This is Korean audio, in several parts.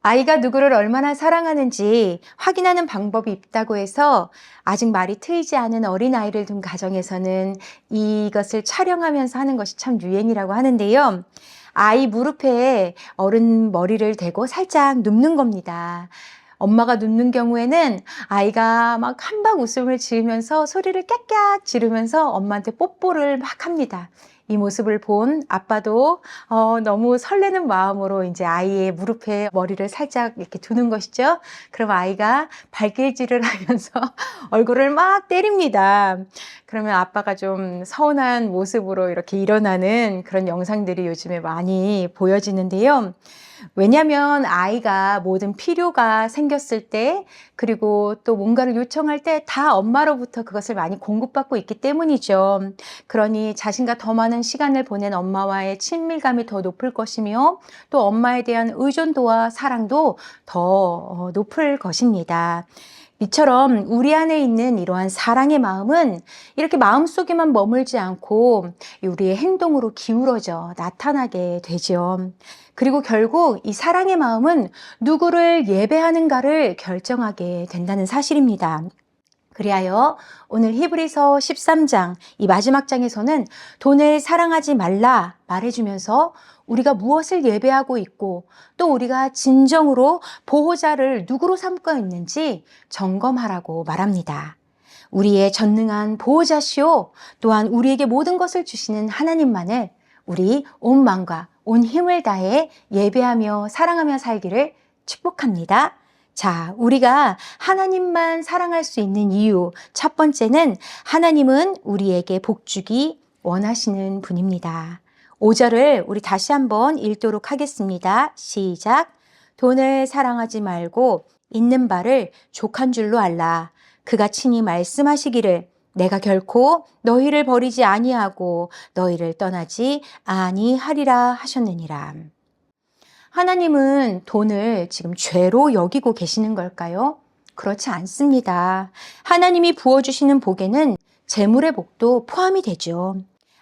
아이가 누구를 얼마나 사랑하는지 확인하는 방법이 있다고 해서 아직 말이 트이지 않은 어린아이를 둔 가정에서는 이것을 촬영하면서 하는 것이 참 유행이라고 하는데요. 아이 무릎에 어른 머리를 대고 살짝 눕는 겁니다. 엄마가 눕는 경우에는 아이가 막 한박 웃음을 지으면서 소리를 깍깍 지르면서 엄마한테 뽀뽀를 막 합니다. 이 모습을 본 아빠도 너무 설레는 마음으로 이제 아이의 무릎에 머리를 살짝 이렇게 두는 것이죠. 그럼 아이가 발길질을 하면서 얼굴을 막 때립니다. 그러면 아빠가 좀 서운한 모습으로 이렇게 일어나는 그런 영상들이 요즘에 많이 보여지는데요. 왜냐하면 아이가 모든 필요가 생겼을 때, 그리고 또 뭔가를 요청할 때 다 엄마로부터 그것을 많이 공급받고 있기 때문이죠. 그러니 자신과 더 많은 시간을 보낸 엄마와의 친밀감이 더 높을 것이며, 또 엄마에 대한 의존도와 사랑도 더 높을 것입니다. 이처럼 우리 안에 있는 이러한 사랑의 마음은 이렇게 마음속에만 머물지 않고 우리의 행동으로 기울어져 나타나게 되죠. 그리고 결국 이 사랑의 마음은 누구를 예배하는가를 결정하게 된다는 사실입니다. 그리하여 오늘 히브리서 13장 이 마지막 장에서는 돈을 사랑하지 말라 말해주면서 우리가 무엇을 예배하고 있고 또 우리가 진정으로 보호자를 누구로 삼고 있는지 점검하라고 말합니다. 우리의 전능한 보호자시오, 또한 우리에게 모든 것을 주시는 하나님만을 우리 온 마음과 온 힘을 다해 예배하며 사랑하며 살기를 축복합니다. 자, 우리가 하나님만 사랑할 수 있는 이유, 첫 번째는 하나님은 우리에게 복 주기 원하시는 분입니다. 5절을 우리 다시 한번 읽도록 하겠습니다. 시작. 돈을 사랑하지 말고 있는 바를 족한 줄로 알라. 그가 친히 말씀하시기를 내가 결코 너희를 버리지 아니하고 너희를 떠나지 아니하리라 하셨느니라. 하나님은 돈을 지금 죄로 여기고 계시는 걸까요? 그렇지 않습니다. 하나님이 부어주시는 복에는 재물의 복도 포함이 되죠.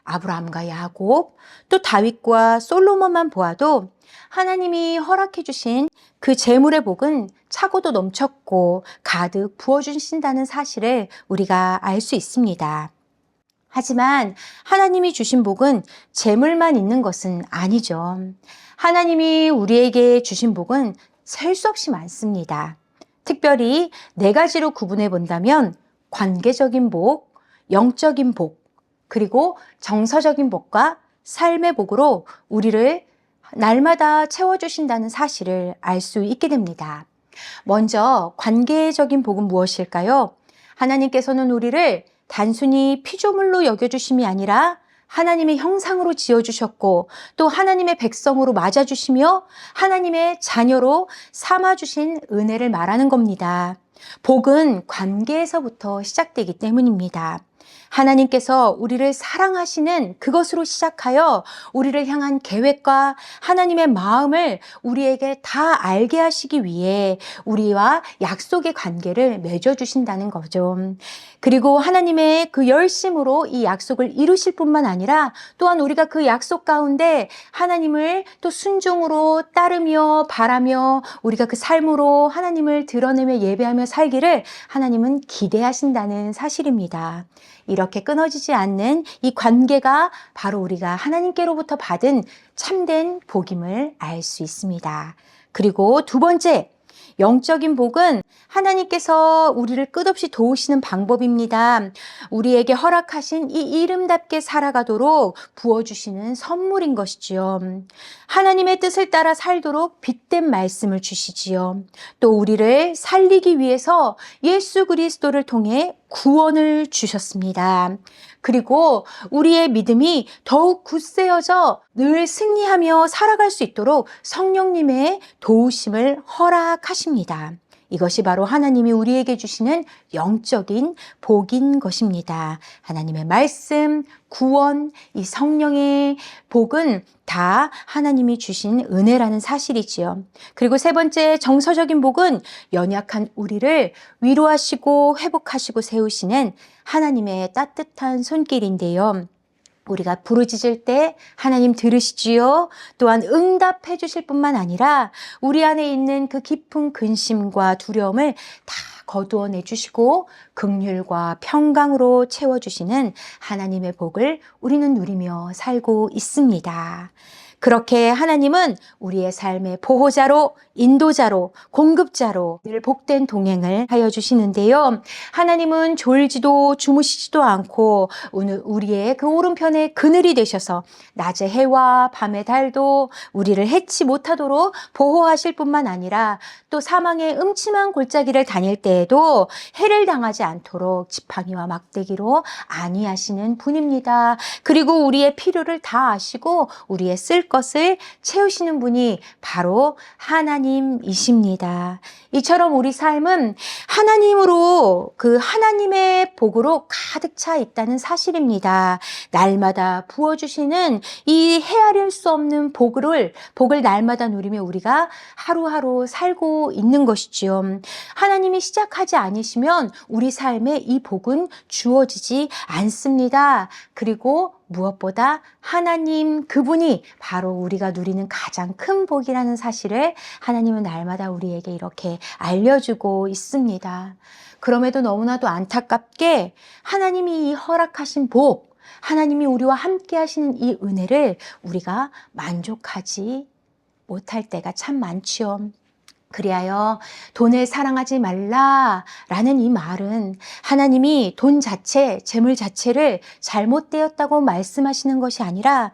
아브라함과 야곱, 또 다윗과 솔로몬만 보아도 하나님이 허락해 주신 그 재물의 복은 차고도 넘쳤고 가득 부어주신다는 사실을 우리가 알 수 있습니다. 하지만 하나님이 주신 복은 재물만 있는 것은 아니죠. 하나님이 우리에게 주신 복은 셀 수 없이 많습니다. 특별히 네 가지로 구분해 본다면 관계적인 복, 영적인 복, 그리고 정서적인 복과 삶의 복으로 우리를 날마다 채워주신다는 사실을 알 수 있게 됩니다. 먼저 관계적인 복은 무엇일까요? 하나님께서는 우리를 단순히 피조물로 여겨주심이 아니라 하나님의 형상으로 지어주셨고 또 하나님의 백성으로 맞아주시며 하나님의 자녀로 삼아주신 은혜를 말하는 겁니다. 복은 관계에서부터 시작되기 때문입니다. 하나님께서 우리를 사랑하시는 그것으로 시작하여 우리를 향한 계획과 하나님의 마음을 우리에게 다 알게 하시기 위해 우리와 약속의 관계를 맺어주신다는 거죠. 그리고 하나님의 그 열심으로 이 약속을 이루실 뿐만 아니라 또한 우리가 그 약속 가운데 하나님을 또 순종으로 따르며 바라며 우리가 그 삶으로 하나님을 드러내며 예배하며 살기를 하나님은 기대하신다는 사실입니다. 이렇게 끊어지지 않는 이 관계가 바로 우리가 하나님께로부터 받은 참된 복임을 알 수 있습니다. 그리고 두 번째, 영적인 복은 하나님께서 우리를 끝없이 도우시는 방법입니다. 우리에게 허락하신 이 이름답게 살아가도록 부어주시는 선물인 것이지요. 하나님의 뜻을 따라 살도록 빛된 말씀을 주시지요. 또 우리를 살리기 위해서 예수 그리스도를 통해 구원을 주셨습니다. 그리고 우리의 믿음이 더욱 굳세어져 늘 승리하며 살아갈 수 있도록 성령님의 도우심을 허락하십니다. 이것이 바로 하나님이 우리에게 주시는 영적인 복인 것입니다. 하나님의 말씀, 구원, 이 성령의 복은 다 하나님이 주신 은혜라는 사실이지요. 그리고 세 번째 정서적인 복은 연약한 우리를 위로하시고 회복하시고 세우시는 하나님의 따뜻한 손길인데요. 우리가 부르짖을 때 하나님 들으시지요. 또한 응답해 주실 뿐만 아니라 우리 안에 있는 그 깊은 근심과 두려움을 다 거두어내 주시고 긍휼과 평강으로 채워주시는 하나님의 복을 우리는 누리며 살고 있습니다. 그렇게 하나님은 우리의 삶의 보호자로, 인도자로, 공급자로 늘 복된 동행을 하여 주시는데요. 하나님은 졸지도 주무시지도 않고 우리의 그 오른편에 그늘이 되셔서 낮의 해와 밤의 달도 우리를 해치 못하도록 보호하실 뿐만 아니라 또 사망의 음침한 골짜기를 다닐 때에도 해를 당하지 않도록 지팡이와 막대기로 안위하시는 분입니다. 그리고 우리의 필요를 다 아시고 우리의 쓸 것을 채우시는 분이 바로 하나님이십니다. 이처럼 우리 삶은 하나님으로 그 하나님의 복으로 가득 차 있다는 사실입니다. 날마다 부어주시는 이 헤아릴 수 없는 복을 날마다 누리며 우리가 하루하루 살고 있는 것이지요. 하나님이 시작하지 않으시면 우리 삶에 이 복은 주어지지 않습니다. 그리고 무엇보다 하나님 그분이 바로 우리가 누리는 가장 큰 복이라는 사실을 하나님은 날마다 우리에게 이렇게 알려주고 있습니다. 그럼에도 너무나도 안타깝게 하나님이 이 허락하신 복, 하나님이 우리와 함께 하시는 이 은혜를 우리가 만족하지 못할 때가 참 많지요. 그리하여 돈을 사랑하지 말라라는 이 말은 하나님이 돈 자체, 재물 자체를 잘못되었다고 말씀하시는 것이 아니라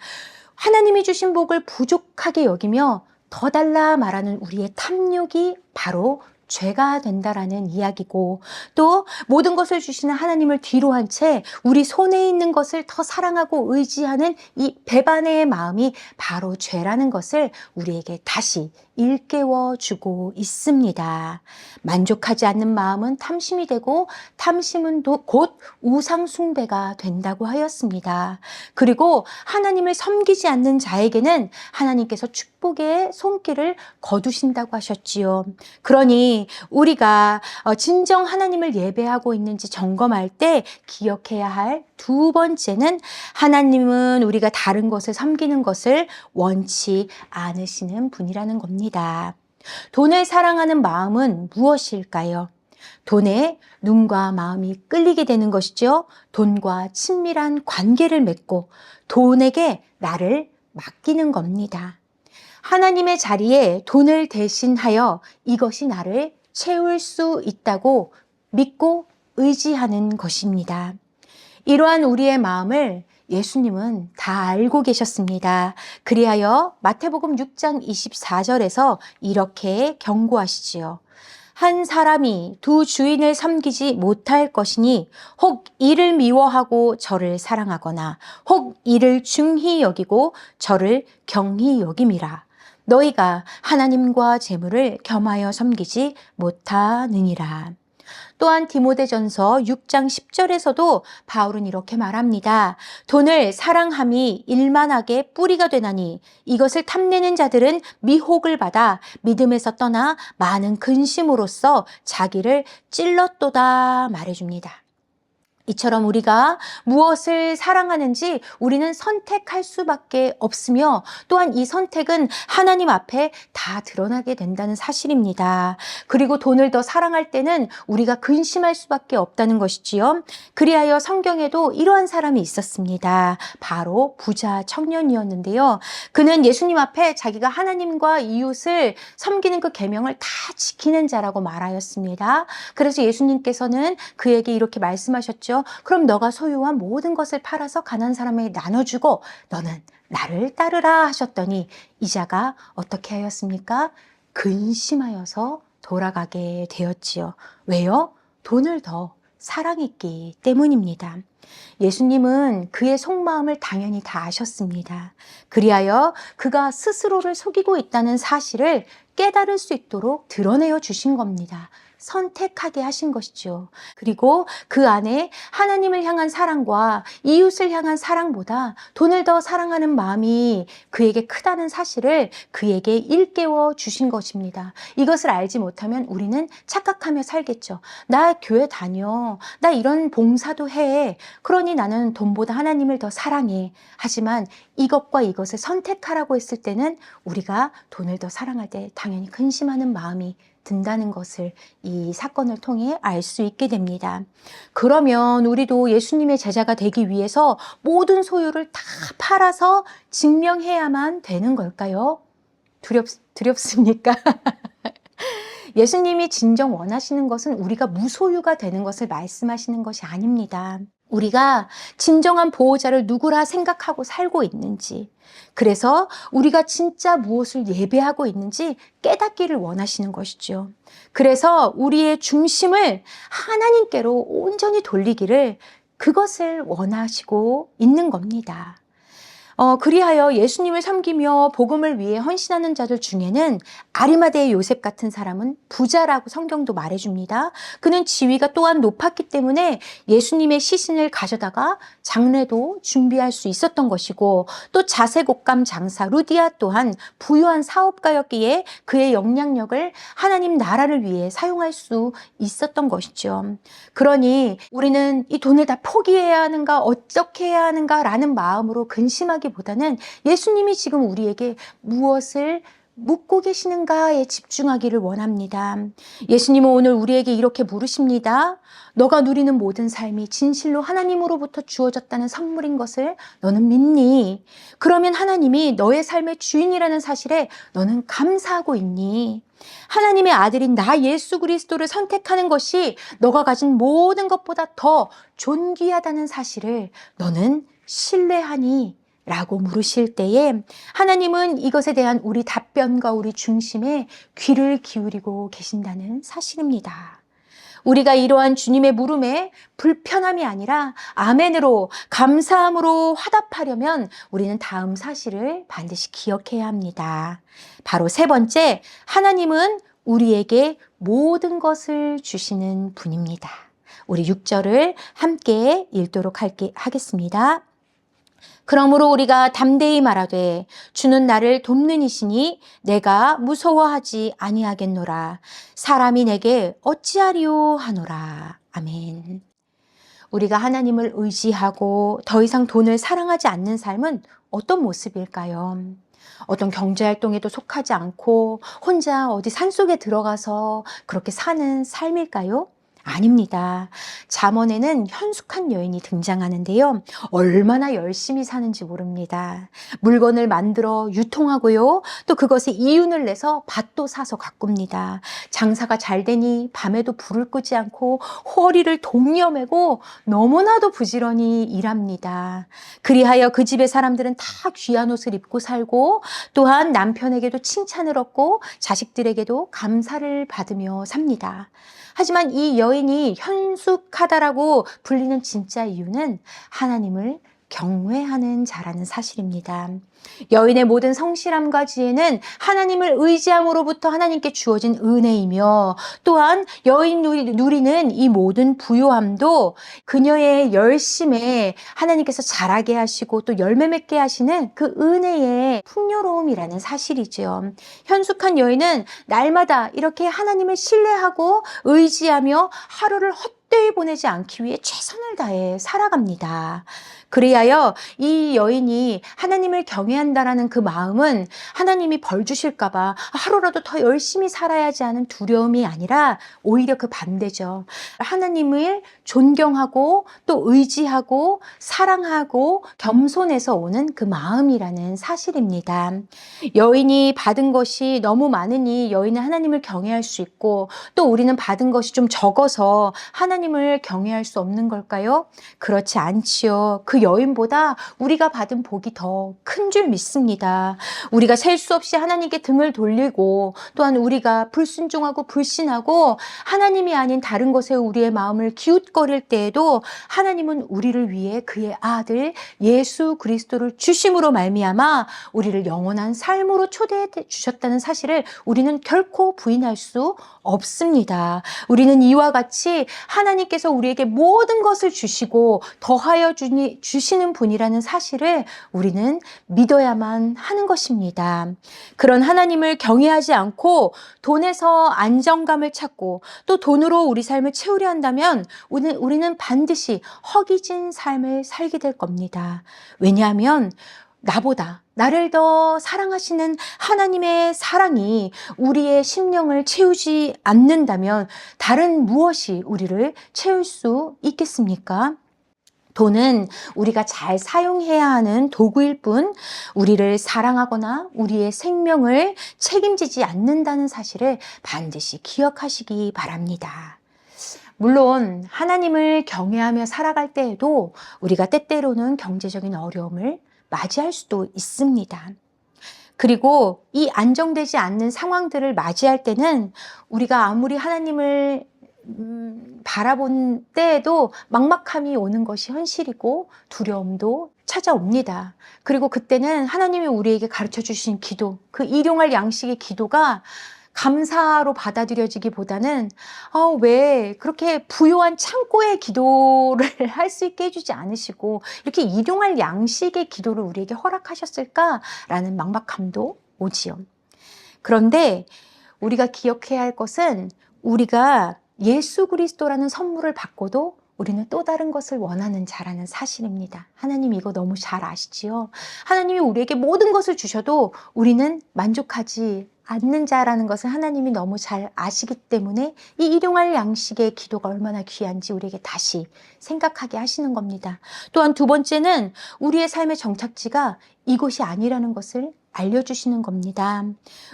하나님이 주신 복을 부족하게 여기며 더 달라 말하는 우리의 탐욕이 바로 죄가 된다라는 이야기고, 또 모든 것을 주시는 하나님을 뒤로 한 채 우리 손에 있는 것을 더 사랑하고 의지하는 이 배반의 마음이 바로 죄라는 것을 우리에게 다시 일깨워 주고 있습니다. 만족하지 않는 마음은 탐심이 되고 탐심은 곧 우상 숭배가 된다고 하였습니다. 그리고 하나님을 섬기지 않는 자에게는 하나님께서 축복의 손길을 거두신다고 하셨지요. 그러니 우리가 진정 하나님을 예배하고 있는지 점검할 때 기억해야 할 두 번째는 하나님은 우리가 다른 것을 섬기는 것을 원치 않으시는 분이라는 겁니다. 돈을 사랑하는 마음은 무엇일까요? 돈에 눈과 마음이 끌리게 되는 것이죠. 돈과 친밀한 관계를 맺고 돈에게 나를 맡기는 겁니다. 하나님의 자리에 돈을 대신하여 이것이 나를 채울 수 있다고 믿고 의지하는 것입니다. 이러한 우리의 마음을 예수님은 다 알고 계셨습니다. 그리하여 마태복음 6장 24절에서 이렇게 경고하시지요. 한 사람이 두 주인을 섬기지 못할 것이니 혹 이를 미워하고 저를 사랑하거나 혹 이를 중히 여기고 저를 경히 여김이라. 너희가 하나님과 재물을 겸하여 섬기지 못하느니라. 또한 디모데전서 6장 10절에서도 바울은 이렇게 말합니다. 돈을 사랑함이 일만하게 뿌리가 되나니 이것을 탐내는 자들은 미혹을 받아 믿음에서 떠나 많은 근심으로써 자기를 찔렀도다 말해줍니다. 이처럼 우리가 무엇을 사랑하는지 우리는 선택할 수밖에 없으며 또한 이 선택은 하나님 앞에 다 드러나게 된다는 사실입니다. 그리고 돈을 더 사랑할 때는 우리가 근심할 수밖에 없다는 것이지요. 그리하여 성경에도 이러한 사람이 있었습니다. 바로 부자 청년이었는데요. 그는 예수님 앞에 자기가 하나님과 이웃을 섬기는 그 계명을 다 지키는 자라고 말하였습니다. 그래서 예수님께서는 그에게 이렇게 말씀하셨죠. 그럼 너가 소유한 모든 것을 팔아서 가난한 사람에게 나눠주고 너는 나를 따르라 하셨더니 이 자가 어떻게 하였습니까? 근심하여서 돌아가게 되었지요. 왜요? 돈을 더 사랑했기 때문입니다. 예수님은 그의 속마음을 당연히 다 아셨습니다. 그리하여 그가 스스로를 속이고 있다는 사실을 깨달을 수 있도록 드러내어 주신 겁니다. 선택하게 하신 것이죠. 그리고 그 안에 하나님을 향한 사랑과 이웃을 향한 사랑보다 돈을 더 사랑하는 마음이 그에게 크다는 사실을 그에게 일깨워 주신 것입니다. 이것을 알지 못하면 우리는 착각하며 살겠죠. 나 교회 다녀. 나 이런 봉사도 해. 그러니 나는 돈보다 하나님을 더 사랑해. 하지만 이것과 이것을 선택하라고 했을 때는 우리가 돈을 더 사랑할 때 당연히 근심하는 마음이 든다는 것을 이 사건을 통해 알 수 있게 됩니다. 그러면 우리도 예수님의 제자가 되기 위해서 모든 소유를 다 팔아서 증명해야만 되는 걸까요? 두렵습니까? 예수님이 진정 원하시는 것은 우리가 무소유가 되는 것을 말씀하시는 것이 아닙니다. 우리가 진정한 보호자를 누구라 생각하고 살고 있는지, 그래서 우리가 진짜 무엇을 예배하고 있는지 깨닫기를 원하시는 것이죠. 그래서 우리의 중심을 하나님께로 온전히 돌리기를, 그것을 원하시고 있는 겁니다. 그리하여 예수님을 섬기며 복음을 위해 헌신하는 자들 중에는 아리마대의 요셉 같은 사람은 부자라고 성경도 말해줍니다. 그는 지위가 또한 높았기 때문에 예수님의 시신을 가져다가 장례도 준비할 수 있었던 것이고, 또 자색옷감 장사 루디아 또한 부유한 사업가였기에 그의 영향력을 하나님 나라를 위해 사용할 수 있었던 것이죠. 그러니 우리는 이 돈을 다 포기해야 하는가, 어떻게 해야 하는가 라는 마음으로 근심하기 보다는 예수님이 지금 우리에게 무엇을 묻고 계시는가에 집중하기를 원합니다. 예수님은 오늘 우리에게 이렇게 물으십니다. 너가 누리는 모든 삶이 진실로 하나님으로부터 주어졌다는 선물인 것을 너는 믿니? 그러면 하나님이 너의 삶의 주인이라는 사실에 너는 감사하고 있니? 하나님의 아들인 나 예수 그리스도를 선택하는 것이 너가 가진 모든 것보다 더 존귀하다는 사실을 너는 신뢰하니? 라고 물으실 때에 하나님은 이것에 대한 우리 답변과 우리 중심에 귀를 기울이고 계신다는 사실입니다. 우리가 이러한 주님의 물음에 불편함이 아니라 아멘으로, 감사함으로 화답하려면 우리는 다음 사실을 반드시 기억해야 합니다. 바로 세 번째, 하나님은 우리에게 모든 것을 주시는 분입니다. 우리 6절을 함께 읽도록 하겠습니다. 그러므로 우리가 담대히 말하되 주는 나를 돕는 이시니 내가 무서워하지 아니하겠노라. 사람이 내게 어찌하리요 하노라. 아멘. 우리가 하나님을 의지하고 더 이상 돈을 사랑하지 않는 삶은 어떤 모습일까요? 어떤 경제활동에도 속하지 않고 혼자 어디 산속에 들어가서 그렇게 사는 삶일까요? 아닙니다. 잠언에는 현숙한 여인이 등장하는데요. 얼마나 열심히 사는지 모릅니다. 물건을 만들어 유통하고요. 또 그것에 이윤을 내서 밭도 사서 가꿉니다. 장사가 잘 되니 밤에도 불을 끄지 않고 허리를 동여매고 너무나도 부지런히 일합니다. 그리하여 그 집의 사람들은 다 귀한 옷을 입고 살고 또한 남편에게도 칭찬을 얻고 자식들에게도 감사를 받으며 삽니다. 하지만 이 여인이 현숙하다라고 불리는 진짜 이유는 하나님을 경외하는 자라는 사실입니다. 여인의 모든 성실함과 지혜는 하나님을 의지함으로부터 하나님께 주어진 은혜이며, 또한 여인 누리는 이 모든 부요함도 그녀의 열심에 하나님께서 자라게 하시고 또 열매 맺게 하시는 그 은혜의 풍요로움이라는 사실이죠. 현숙한 여인은 날마다 이렇게 하나님을 신뢰하고 의지하며 하루를 헛되이 보내지 않기 위해 최선을 다해 살아갑니다. 그리하여 이 여인이 하나님을 경외한다라는 그 마음은 하나님이 벌 주실까 봐 하루라도 더 열심히 살아야지 하는 두려움이 아니라 오히려 그 반대죠. 하나님을 존경하고 또 의지하고 사랑하고 겸손해서 오는 그 마음이라는 사실입니다. 여인이 받은 것이 너무 많으니 여인은 하나님을 경외할 수 있고, 또 우리는 받은 것이 좀 적어서 하나님을 경외할 수 없는 걸까요? 그렇지 않지요. 그 여인보다 우리가 받은 복이 더 큰 줄 믿습니다. 우리가 셀 수 없이 하나님께 등을 돌리고 또한 우리가 불순종하고 불신하고 하나님이 아닌 다른 것에 우리의 마음을 기웃거릴 때에도 하나님은 우리를 위해 그의 아들 예수 그리스도를 주심으로 말미암아 우리를 영원한 삶으로 초대해 주셨다는 사실을 우리는 결코 부인할 수 없습니다. 우리는 이와 같이 하나님께서 우리에게 모든 것을 주시고 더하여 주시는 분이라는 사실을 우리는 믿어야만 하는 것입니다. 그런 하나님을 경외하지 않고 돈에서 안정감을 찾고 또 돈으로 우리 삶을 채우려 한다면 우리는 반드시 허기진 삶을 살게 될 겁니다. 왜냐하면 나를 더 사랑하시는 하나님의 사랑이 우리의 심령을 채우지 않는다면 다른 무엇이 우리를 채울 수 있겠습니까? 돈은 우리가 잘 사용해야 하는 도구일 뿐 우리를 사랑하거나 우리의 생명을 책임지지 않는다는 사실을 반드시 기억하시기 바랍니다. 물론 하나님을 경외하며 살아갈 때에도 우리가 때때로는 경제적인 어려움을 맞이할 수도 있습니다. 그리고 이 안정되지 않는 상황들을 맞이할 때는 우리가 아무리 하나님을 바라본 때에도 막막함이 오는 것이 현실이고 두려움도 찾아옵니다. 그리고 그때는 하나님이 우리에게 가르쳐 주신 기도, 그 일용할 양식의 기도가 감사로 받아들여지기보다는 왜 그렇게 부요한 창고의 기도를 할 수 있게 해주지 않으시고 이렇게 일용할 양식의 기도를 우리에게 허락하셨을까라는 막막함도 오지요. 그런데 우리가 기억해야 할 것은 우리가 예수 그리스도라는 선물을 받고도 우리는 또 다른 것을 원하는 자라는 사실입니다. 하나님 이거 너무 잘 아시지요? 하나님이 우리에게 모든 것을 주셔도 우리는 만족하지 않는 자라는 것을 하나님이 너무 잘 아시기 때문에 이 일용할 양식의 기도가 얼마나 귀한지 우리에게 다시 생각하게 하시는 겁니다. 또한 두 번째는 우리의 삶의 정착지가 이곳이 아니라는 것을 알려주시는 겁니다.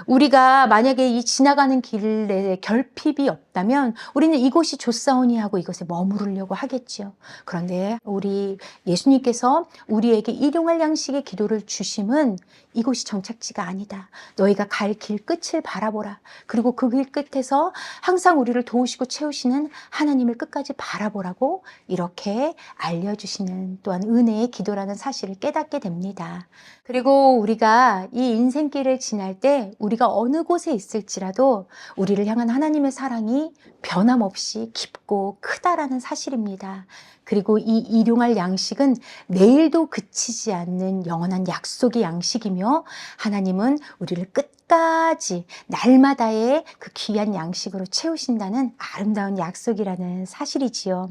우리가 만약에 이 지나가는 길에 결핍이 없다면 우리는 이곳이 좋사오니 하고 이곳에 머무르려고 하겠지요. 그런데 우리 예수님께서 우리에게 일용할 양식의 기도를 주심은 이곳이 정착지가 아니다. 너희가 갈 길 끝을 바라보라. 그리고 그 길 끝에서 항상 우리를 도우시고 채우시는 하나님을 끝까지 바라보라고 이렇게 알려주시는 또한 은혜의 기도라는 사실을 깨닫게 됩니다. 그리고 우리가 이 인생길을 지날 때 우리가 어느 곳에 있을지라도 우리를 향한 하나님의 사랑이 변함없이 깊고 크다라는 사실입니다. 그리고 이 일용할 양식은 내일도 그치지 않는 영원한 약속의 양식이며 하나님은 우리를 끝까지 날마다의 그 귀한 양식으로 채우신다는 아름다운 약속이라는 사실이지요.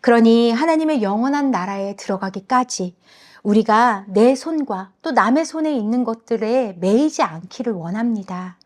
그러니 하나님의 영원한 나라에 들어가기까지 우리가 내 손과 또 남의 손에 있는 것들에 매이지 않기를 원합니다.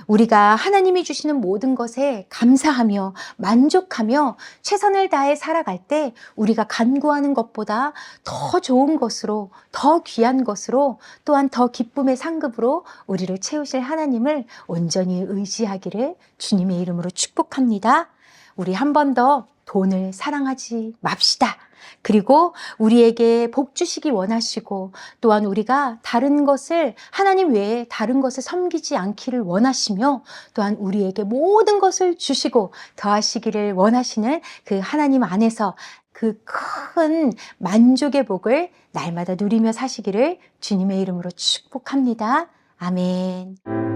우리가 하나님이 주시는 모든 것에 감사하며 만족하며 최선을 다해 살아갈 때 우리가 간구하는 것보다 더 좋은 것으로, 더 귀한 것으로, 또한 더 기쁨의 상급으로 우리를 채우실 하나님을 온전히 의지하기를 주님의 이름으로 축복합니다. 우리 한 번 더 돈을 사랑하지 맙시다. 그리고 우리에게 복 주시기 원하시고 또한 우리가 다른 것을 하나님 외에 다른 것을 섬기지 않기를 원하시며 또한 우리에게 모든 것을 주시고 더하시기를 원하시는 그 하나님 안에서 그 큰 만족의 복을 날마다 누리며 사시기를 주님의 이름으로 축복합니다. 아멘.